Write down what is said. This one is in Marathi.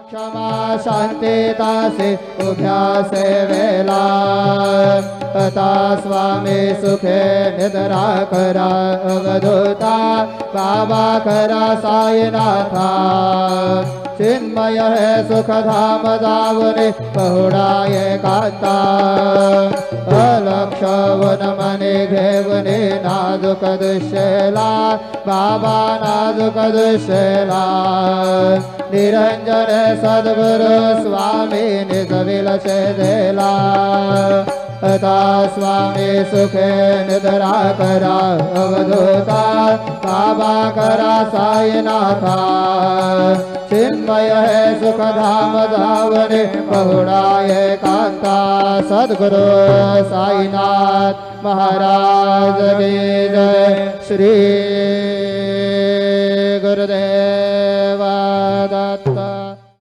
क्षमा शांती दासे उभ्या सेवेला आता स्वामी सुखे निद्रा करा अवधूता बाबा करा साईनाथा चिन्मय है सुखधाम जावने पहुडा एकांता अलक्ष वन मने घेवने नाजुक दुष्यला बाबा नाजुक दुष्यला निरंजन सद्गुरु स्वामी निज विलसे देला आता स्वामी सुखे निद्रा करा अवधूता बाबा करा साईनाथा चिन्मय है सुखधाम धावने पहुडा एकांता सद्गुरु साईनाथ महाराज की जय श्री गुरुदेव